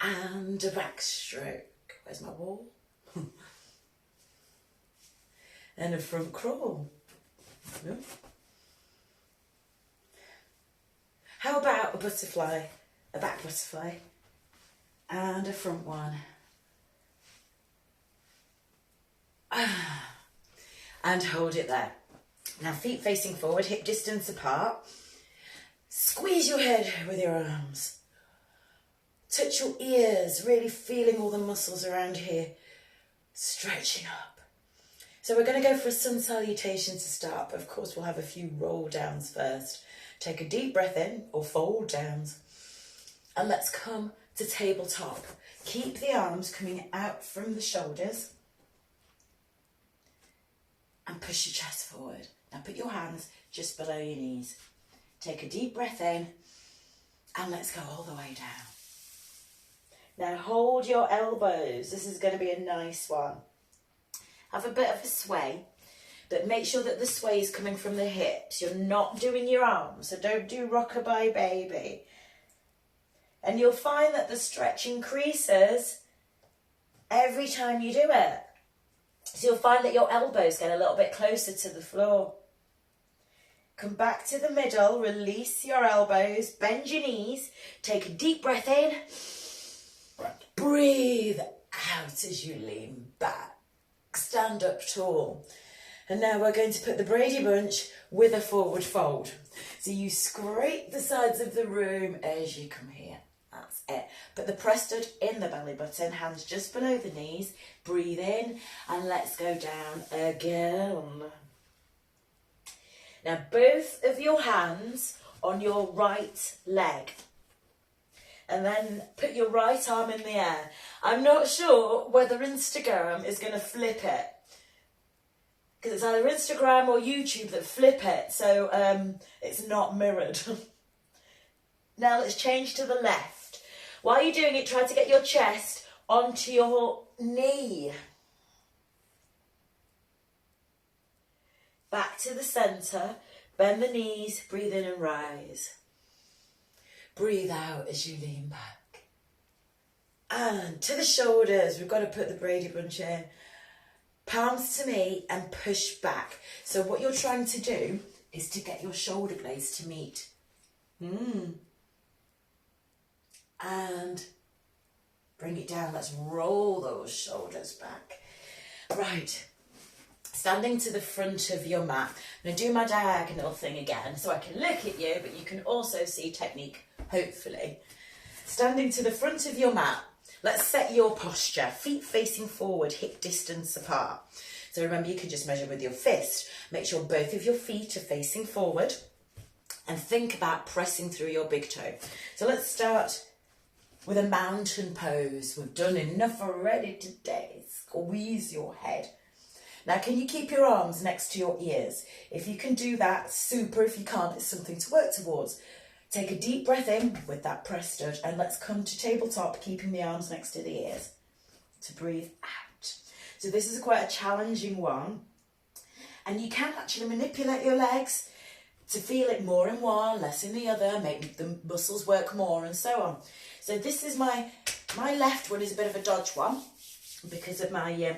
And a backstroke. Where's my wall? And a front crawl. No. How about a butterfly, a back butterfly, and a front one. And hold it there. Now feet facing forward, hip distance apart. Squeeze your head with your arms. Touch your ears, really feeling all the muscles around here. Stretching up. So we're going to go for a sun salutation to start, but of course we'll have a few roll downs first. Take a deep breath in, or fold downs. And let's come to tabletop. Keep the arms coming out from the shoulders. And push your chest forward. Now put your hands just below your knees. Take a deep breath in. And let's go all the way down. Now hold your elbows. This is going to be a nice one. Have a bit of a sway. But make sure that the sway is coming from the hips. You're not doing your arms. So don't do rockabye baby. And you'll find that the stretch increases every time you do it. So you'll find that your elbows get a little bit closer to the floor. Come back to the middle, release your elbows, bend your knees, take a deep breath in, breathe out as you lean back, stand up tall. And now we're going to put the Brady Bunch with a forward fold. So you scrape the sides of the room as you come here. That's it. Put the press stud in the belly button, hands just below the knees. Breathe in and let's go down again. Now both of your hands on your right leg. And then put your right arm in the air. I'm not sure whether Instagram is going to flip it. Because it's either Instagram or YouTube that flip it. So it's not mirrored. Now let's change to the left. While you're doing it, try to get your chest onto your knee. Back to the centre. Bend the knees, breathe in and rise. Breathe out as you lean back. And to the shoulders, we've got to put the Brady Bunch in. Palms to me and push back. So what you're trying to do is to get your shoulder blades to meet. And bring it down. Let's roll those shoulders back. Right. Standing to the front of your mat. I'm going to do my diagonal thing again so I can look at you, but you can also see technique, hopefully. Standing to the front of your mat. Let's set your posture. Feet facing forward, hip distance apart. So remember, you can just measure with your fist. Make sure both of your feet are facing forward. And think about pressing through your big toe. So let's start with a mountain pose. We've done enough already today. Squeeze your head. Now, can you keep your arms next to your ears? If you can do that, super. If you can't, it's something to work towards. Take a deep breath in with that press stud and let's come to tabletop, keeping the arms next to the ears to breathe out. So this is quite a challenging one. And you can actually manipulate your legs to feel it more in one, less in the other, make the muscles work more and so on. So this is my left one is a bit of a dodge one because of my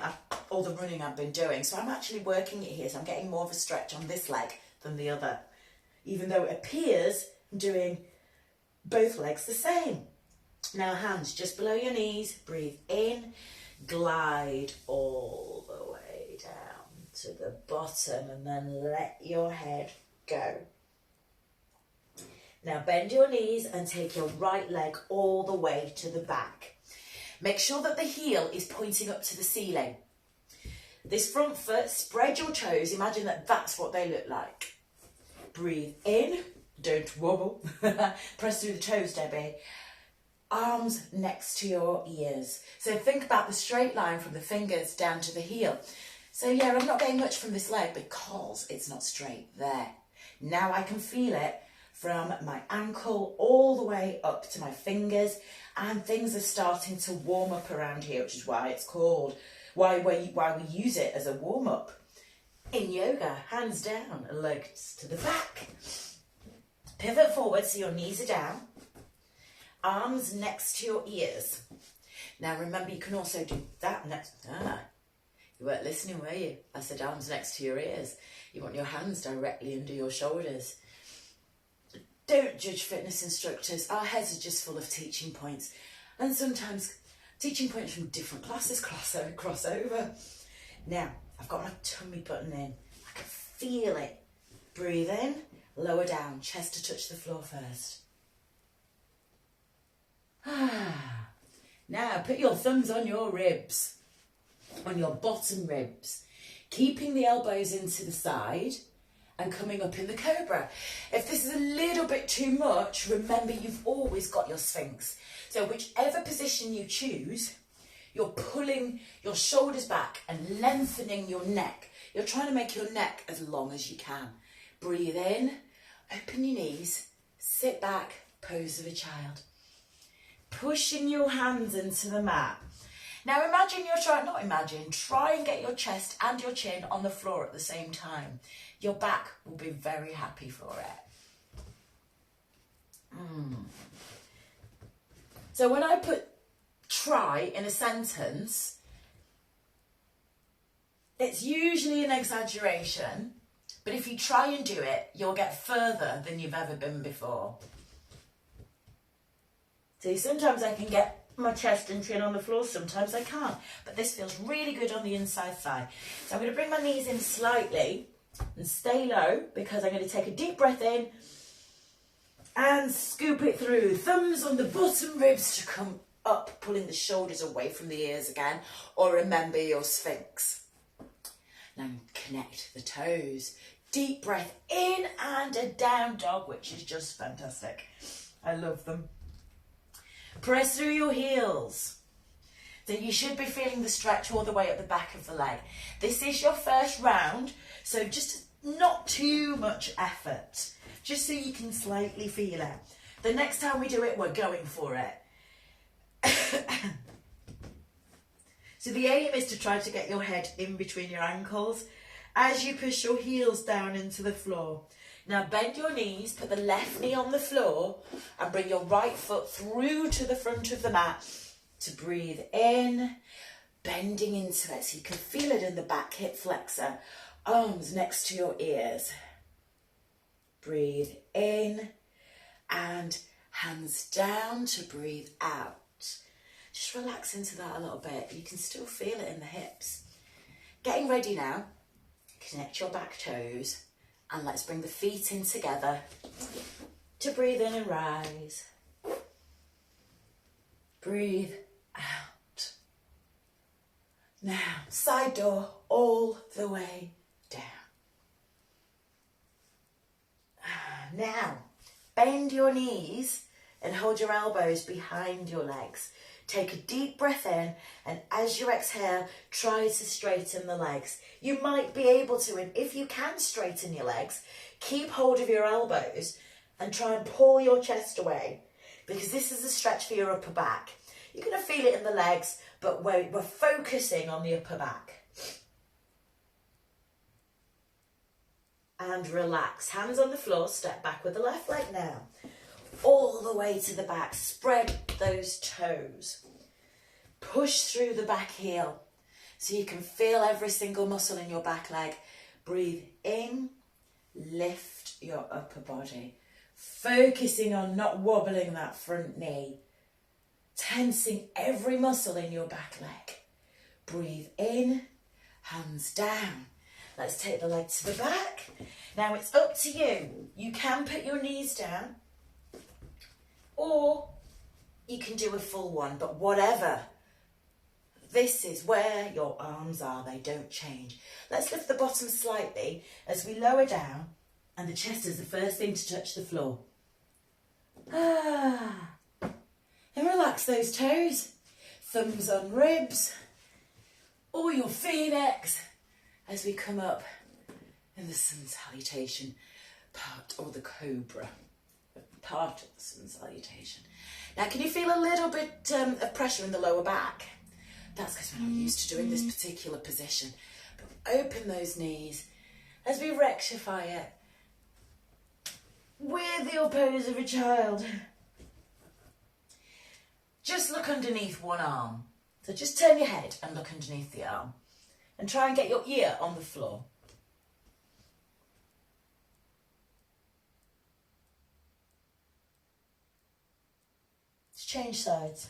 all the running I've been doing. So I'm actually working it here. So I'm getting more of a stretch on this leg than the other, even though it appears I'm doing both legs the same. Now hands just below your knees, breathe in, glide all the way down to the bottom and then let your head go. Now bend your knees and take your right leg all the way to the back. Make sure that the heel is pointing up to the ceiling. This front foot, spread your toes, imagine that that's what they look like. Breathe in, don't wobble, press through the toes, Debbie. Arms next to your ears. So think about the straight line from the fingers down to the heel. So yeah, I'm not getting much from this leg because it's not straight there. Now I can feel it from my ankle all the way up to my fingers, and things are starting to warm up around here, which is why it's called, why we use it as a warm-up. In yoga, hands down, legs to the back. Pivot forward so your knees are down, arms next to your ears. Now remember, you can also do that next. You weren't listening, were you? I said arms next to your ears. You want your hands directly under your shoulders. Don't judge fitness instructors. Our heads are just full of teaching points. And sometimes teaching points from different classes cross over. Now, I've got my tummy button in. I can feel it. Breathe in, lower down, chest to touch the floor first. Now, put your thumbs on your ribs, on your bottom ribs, keeping the elbows into the side and coming up in the cobra. If this is a little bit too much, remember you've always got your Sphinx. So whichever position you choose, you're pulling your shoulders back and lengthening your neck. You're trying to make your neck as long as you can. Breathe in, open your knees, sit back, pose of a child. Pushing your hands into the mat. Now imagine try and get your chest and your chin on the floor at the same time. Your back will be very happy for it. So when I put try in a sentence, it's usually an exaggeration, but if you try and do it, you'll get further than you've ever been before. See, sometimes I can get my chest and chin on the floor, sometimes I can't, but this feels really good on the inside thigh. So I'm going to bring my knees in slightly and stay low, because I'm going to take a deep breath in and scoop it through. Thumbs on the bottom ribs to come up, pulling the shoulders away from the ears again, or remember your Sphinx. Now connect the toes. Deep breath in and a down dog, which is just fantastic. I love them. Press through your heels. So you should be feeling the stretch all the way up the back of the leg. This is your first round, so just not too much effort, just so you can slightly feel it. The next time we do it, we're going for it. So the aim is to try to get your head in between your ankles as you push your heels down into the floor. Now bend your knees, put the left knee on the floor and bring your right foot through to the front of the mat to breathe in, bending into it so you can feel it in the back hip flexor, arms next to your ears. Breathe in and hands down to breathe out. Just relax into that a little bit. You can still feel it in the hips. Getting ready now. Connect your back toes. And let's bring the feet in together to breathe in and rise. Breathe out. Now, side door all the way down. Now, bend your knees and hold your elbows behind your legs. Take a deep breath in, and as you exhale, try to straighten the legs. You might be able to, and if you can straighten your legs, keep hold of your elbows and try and pull your chest away, because this is a stretch for your upper back. You're going to feel it in the legs, but we're focusing on the upper back. And relax. Hands on the floor, step back with the left leg now. All the way to the back, spread those toes. Push through the back heel so you can feel every single muscle in your back leg. Breathe in, lift your upper body, focusing on not wobbling that front knee, tensing every muscle in your back leg. Breathe in, hands down. Let's take the leg to the back. Now it's up to you. You can put your knees down, or you can do a full one, but whatever. This is where your arms are, they don't change. Let's lift the bottom slightly as we lower down, and the chest is the first thing to touch the floor. And relax those toes, thumbs on ribs, or your phoenix as we come up in the sun salutation part, or the cobra. Part of the sun salutation. Now, can you feel a little bit of pressure in the lower back? That's because we're not used to doing this particular position. But open those knees as we rectify it with your pose of a child. just look underneath one arm. So just turn your head and look underneath the arm. And try and get your ear on the floor. Let's change sides.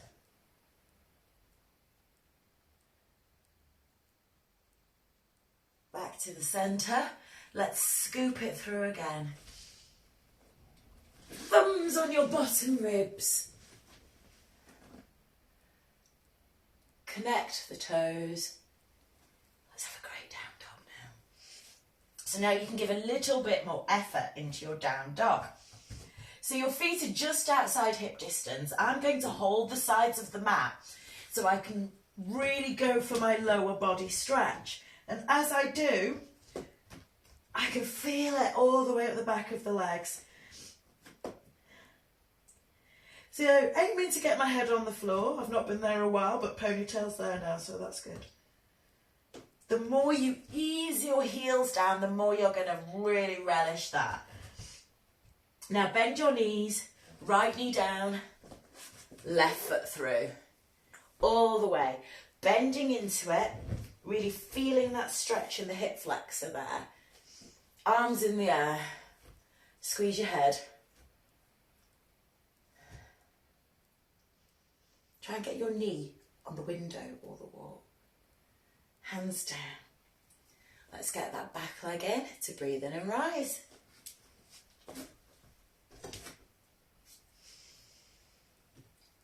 Back to the centre. Let's scoop it through again. Thumbs on your bottom ribs. Connect the toes. Let's have a great down dog now. So now you can give a little bit more effort into your down dog. So your feet are just outside hip distance. I'm going to hold the sides of the mat so I can really go for my lower body stretch. And as I do, I can feel it all the way up the back of the legs. So aiming to get my head on the floor. I've not been there a while, but ponytail's there now, so that's good. The more you ease your heels down, the more you're going to really relish that. Now bend your knees, right knee down, left foot through, all the way. Bending into it, really feeling that stretch in the hip flexor there. Arms in the air, squeeze your head. Try and get your knee on the window or the wall. Hands down. Let's get that back leg in to breathe in and rise.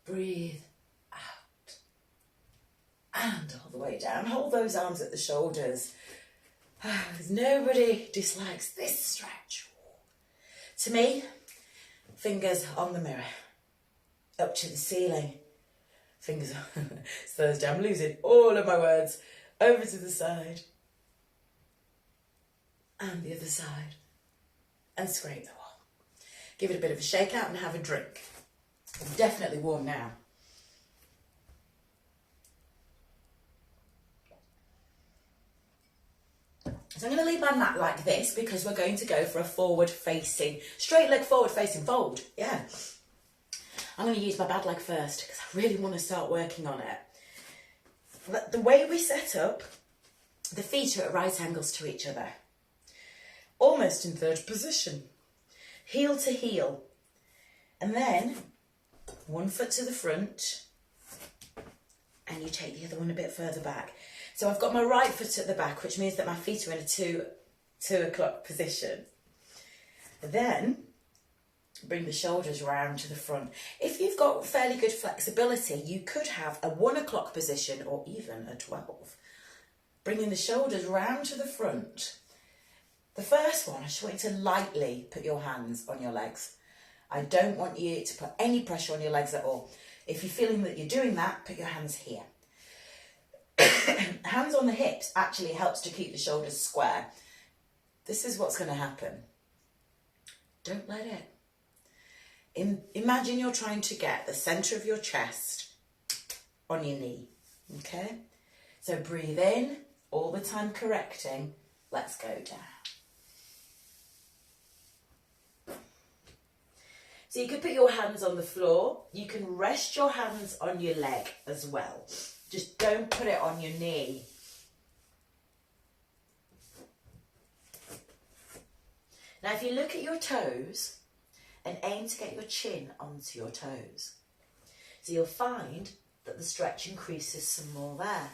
Breathe out. And all the way down. Hold those arms at the shoulders. Because nobody dislikes this stretch. To me, fingers on the mirror. Up to the ceiling. Fingers on. It's Thursday, I'm losing all of my words. Over to the side. And the other side. And scrape the wall. Give it a bit of a shake out and have a drink. It's definitely warm now. So I'm going to leave my mat like this because we're going to go for a forward facing, straight leg forward facing fold. Yeah. I'm going to use my bad leg first because I really want to start working on it. The way we set up, the feet are at right angles to each other. Almost in third position. Heel to heel. And then one foot to the front and you take the other one a bit further back. So I've got my right foot at the back, which means that my feet are in a 2 o'clock position. Then bring the shoulders round to the front. If you've got fairly good flexibility, you could have a 1 o'clock position or even a 12. Bringing the shoulders round to the front. The first one, I just want you to lightly put your hands on your legs. I don't want you to put any pressure on your legs at all. If you're feeling that you're doing that, put your hands here. Hands on the hips actually helps to keep the shoulders square. This is what's going to happen. Don't let it. Imagine you're trying to get the centre of your chest on your knee. Okay? So breathe in, all the time correcting. Let's go down. So you could put your hands on the floor. You can rest your hands on your leg as well. Just don't put it on your knee. Now if you look at your toes and aim to get your chin onto your toes. So you'll find that the stretch increases some more there.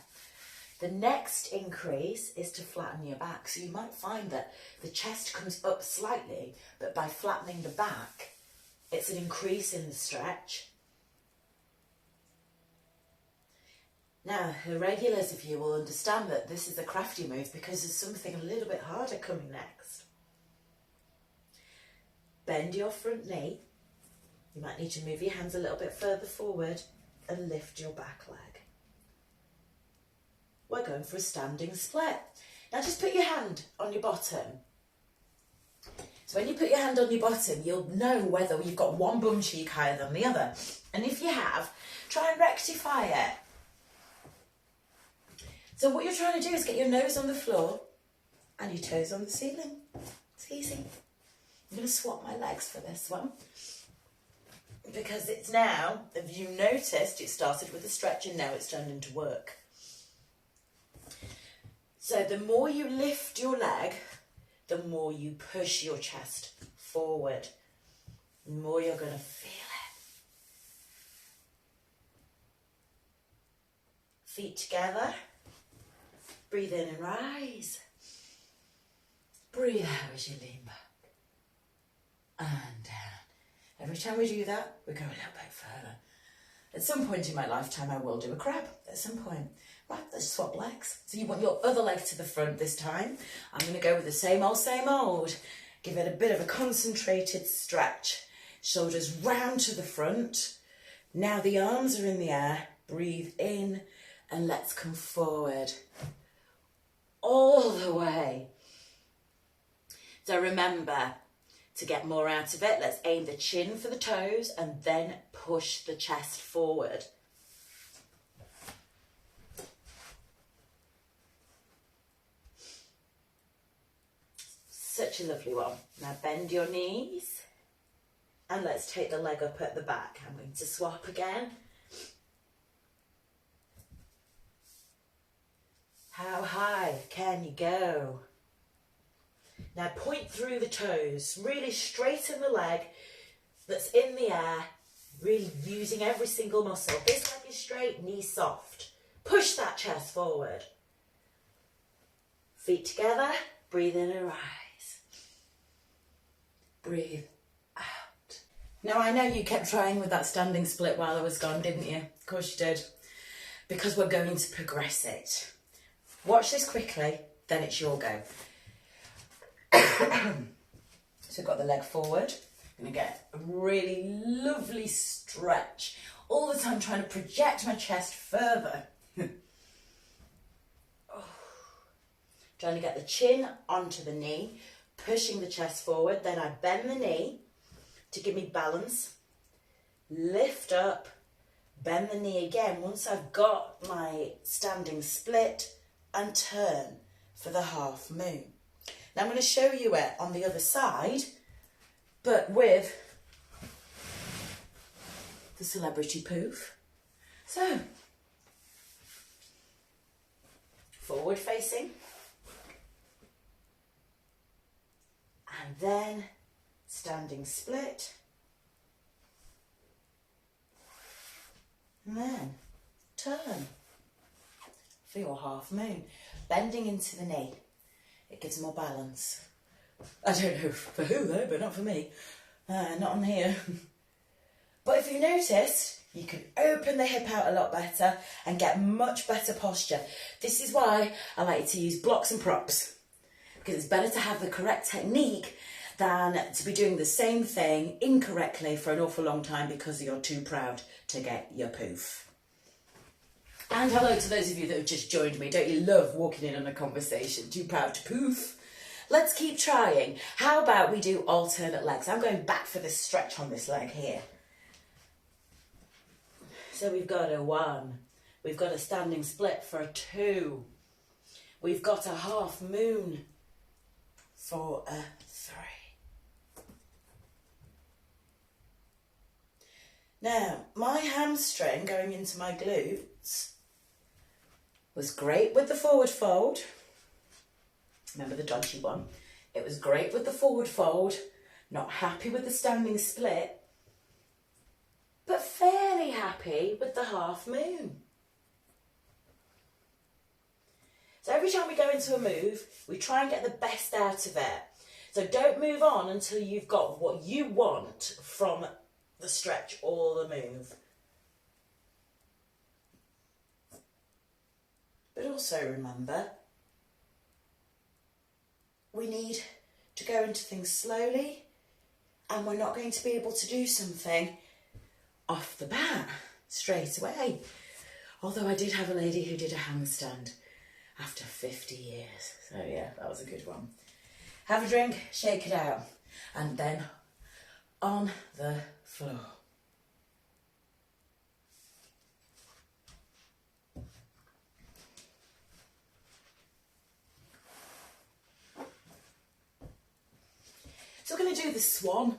The next increase is to flatten your back. So you might find that the chest comes up slightly, but by flattening the back, it's an increase in the stretch. Now, the regulars of you will understand that this is a crafty move because there's something a little bit harder coming next. Bend your front knee. You might need to move your hands a little bit further forward and lift your back leg. We're going for a standing split. Now just put your hand on your bottom. So when you put your hand on your bottom, you'll know whether you've got one bum cheek higher than the other. And if you have, try and rectify it. So what you're trying to do is get your nose on the floor and your toes on the ceiling. It's easy. I'm going to swap my legs for this one. because it's now, if you noticed, it started with a stretch and now it's turned into work. So the more you lift your leg, the more you push your chest forward, the more you're going to feel it. Feet together. Breathe in and rise. Breathe out as you lean back. And down. Every time we do that, we go a little bit further. At some point in my lifetime, I will do a crab. At some point. Right, let's swap legs. So you want your other leg to the front this time. I'm going to go with the same old. Give it a bit of a concentrated stretch. Shoulders round to the front. Now the arms are in the air. Breathe in and let's come forward. All the way. So remember, to get more out of it, let's aim the chin for the toes and then push the chest forward. Such a lovely one. Now bend your knees and let's take the leg up at the back. I'm going to swap again. How high can you go? Now point through the toes, really straighten the leg that's in the air, really using every single muscle. This leg is straight, knee soft. Push that chest forward. Feet together, breathe in and rise. Breathe out. Now I know you kept trying with that standing split while I was gone, didn't you? Of course you did. Because we're going to progress it. Watch this quickly, then it's your go. So I've got the leg forward. I'm going to get a really lovely stretch. All the time trying to project my chest further. Trying to get the chin onto the knee, pushing the chest forward. Then I bend the knee to give me balance. Lift up, bend the knee again. Once I've got my standing split, and turn for the half moon. Now I'm going to show you it on the other side, but with the celebrity poof. So, forward facing, and then standing split, and then turn for your half moon. Bending into the knee. It gives more balance. I don't know for who though, but not for me. Not on here. But if you notice, you can open the hip out a lot better and get much better posture. This is why I like to use blocks and props. Because it's better to have the correct technique than to be doing the same thing incorrectly for an awful long time because you're too proud to get your poof. And hello to those of you that have just joined me. Don't you love walking in on a conversation? Too proud to poof. Let's keep trying. How about we do alternate legs? I'm going back for this stretch on this leg here. So we've got a 1. We've got a standing split for a 2. We've got a half moon for a 3. Now, my hamstring going into my glutes was great with the forward fold. Remember the dodgy one? It was great with the forward fold, not happy with the standing split, but fairly happy with the half moon. So every time we go into a move, we try and get the best out of it. So don't move on until you've got what you want from the stretch or the move. But also remember, we need to go into things slowly, and we're not going to be able to do something off the bat straight away. Although I did have a lady who did a handstand after 50 years. So yeah, that was a good one. Have a drink, shake it out, and then on the floor. So we're going to do the swan.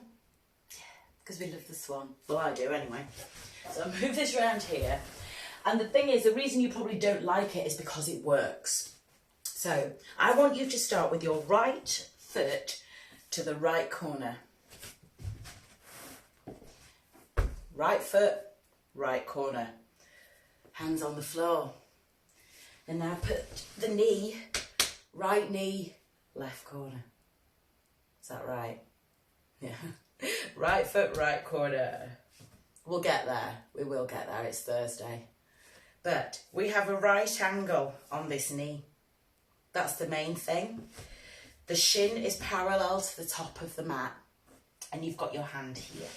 because we love the swan. Well, I do anyway. So I'll move this around here. And the thing is, the reason you probably don't like it is because it works. So I want you to start with your right foot to the right corner. Right foot, right corner. Hands on the floor. And now put the knee, right knee, left corner. Is that right? Yeah. Right foot, right corner. We'll get there. We will get there. It's Thursday. But we have a right angle on this knee. That's the main thing. The shin is parallel to the top of the mat. And you've got your hand here.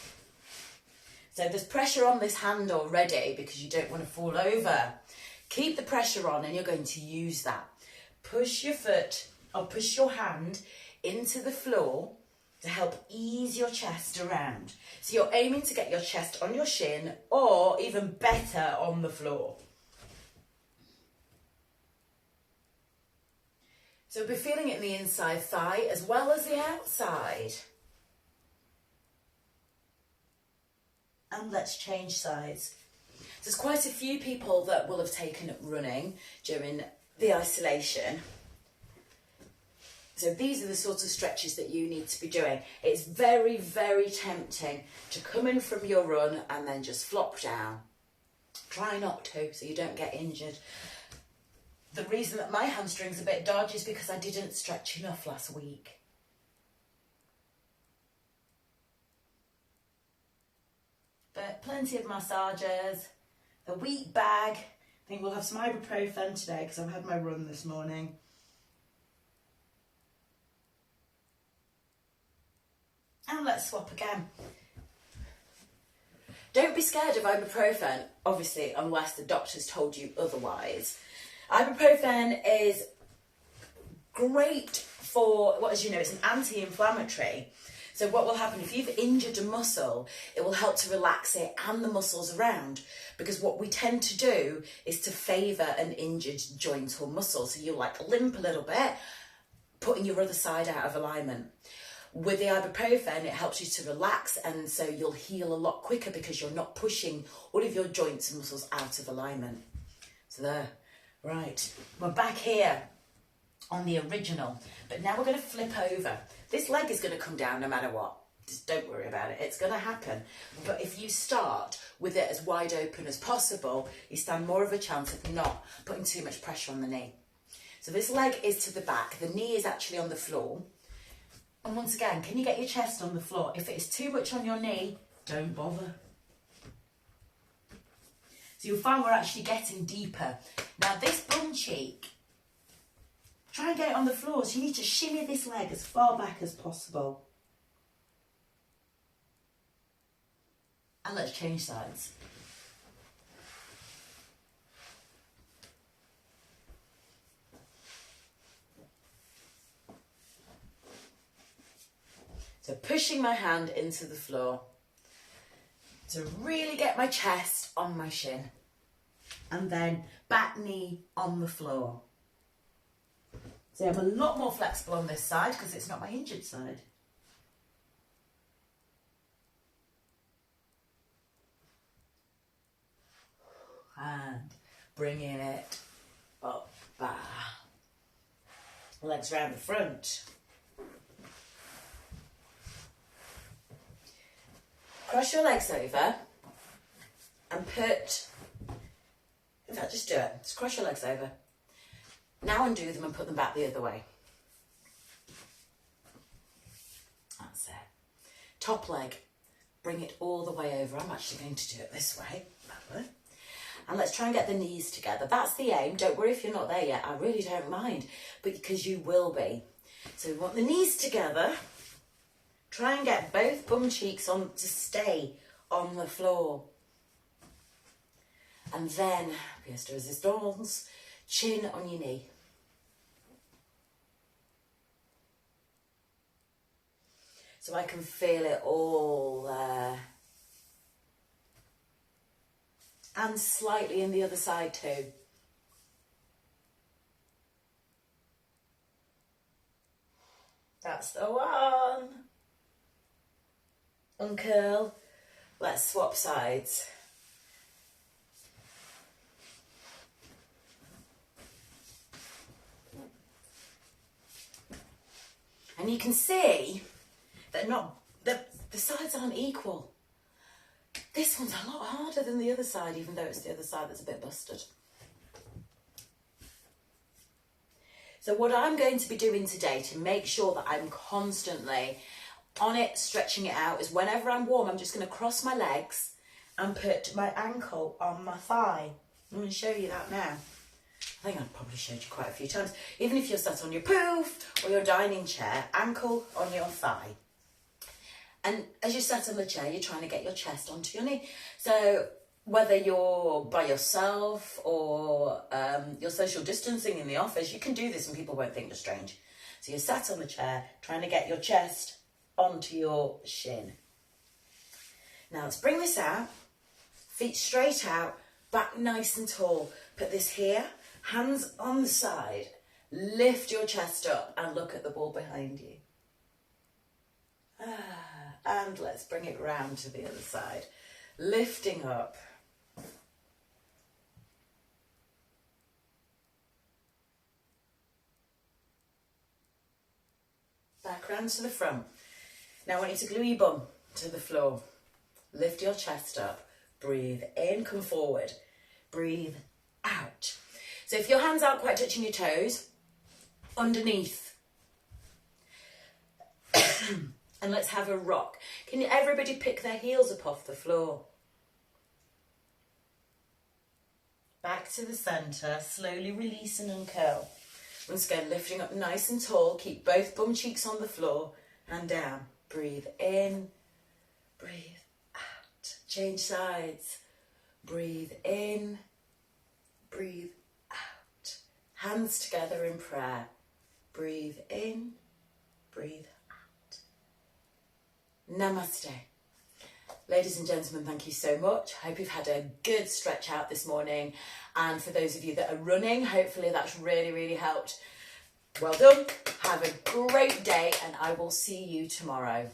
So there's pressure on this hand already because you don't want to fall over. Keep the pressure on and you're going to use that. Push your foot or push your hand into the floor to help ease your chest around. So you're aiming to get your chest on your shin or even better on the floor. So we'll be feeling it in the inside thigh as well as the outside. And let's change sides. There's quite a few people that will have taken up running during the isolation. So these are the sorts of stretches that you need to be doing. It's very, very tempting to come in from your run and then just flop down. Try not to so you don't get injured. The reason that my hamstring's a bit dodgy is because I didn't stretch enough last week. But plenty of massages, a wheat bag. I think we'll have some ibuprofen today because I've had my run this morning. And let's swap again. Don't be scared of ibuprofen, obviously, unless the doctor's told you otherwise. Ibuprofen is great for, as you know, it's an anti-inflammatory. So what will happen if you've injured a muscle, it will help to relax it and the muscles around, because what we tend to do is to favour an injured joint or muscle. So you'll like limp a little bit, putting your other side out of alignment. With the ibuprofen, it helps you to relax, and so you'll heal a lot quicker because you're not pushing all of your joints and muscles out of alignment. So there, right, we're back here on the original, but now we're going to flip over. This leg is going to come down no matter what. Just don't worry about it. It's going to happen. But if you start with it as wide open as possible, you stand more of a chance of not putting too much pressure on the knee. So this leg is to the back. The knee is actually on the floor. And once again, can you get your chest on the floor? If it is too much on your knee, don't bother. So you'll find we're actually getting deeper. Now this bum cheek, try and get it on the floor. So you need to shimmy this leg as far back as possible. And let's change sides. So pushing my hand into the floor to really get my chest on my shin. And then back knee on the floor. So I'm a lot more flexible on this side because it's not my injured side. And bringing it up, legs round the front. Cross your legs over and put, in fact just do it, just cross your legs over. Now undo them and put them back the other way. That's it. Top leg, bring it all the way over. I'm actually going to do it this way, that way. And let's try and get the knees together. That's the aim. Don't worry if you're not there yet. I really don't mind, but because you will be. So we want the knees together. Try and get both bum cheeks on to stay on the floor. And then, pièce de résistance, chin on your knee. So I can feel it all there. And slightly in the other side too. That's the one. Uncurl Let's swap sides. And you can see that the sides aren't equal. This one's a lot harder than the other side, even though it's the other side that's a bit busted. So what I'm going to be doing today to make sure that I'm constantly on it, stretching it out, is whenever I'm warm, I'm just going to cross my legs and put my ankle on my thigh. I'm going to show you that now. I think I've probably showed you quite a few times. Even if you're sat on your poof or your dining chair, ankle on your thigh. And as you sat on the chair, you're trying to get your chest onto your knee. So whether you're by yourself or you're social distancing in the office, you can do this and people won't think you're strange. So you're sat on the chair, trying to get your chest onto your shin. Now let's bring this out, feet straight out, back nice and tall. Put this here, hands on the side, lift your chest up and look at the ball behind you. And let's bring it round to the other side, lifting up. Back round to the front. Now I want you to glue your bum to the floor. Lift your chest up. Breathe in, come forward. Breathe out. So if your hands aren't quite touching your toes, underneath. And let's have a rock. Can everybody pick their heels up off the floor? Back to the centre, slowly release and uncurl. Once again, lifting up nice and tall. Keep both bum cheeks on the floor and down. Breathe in, breathe out. Change sides. Breathe in, breathe out. Hands together in prayer. Breathe in, breathe out. Namaste. Ladies and gentlemen, thank you so much. Hope you've had a good stretch out this morning. And for those of you that are running, hopefully that's really, really helped. Well done. Have a great day and I will see you tomorrow.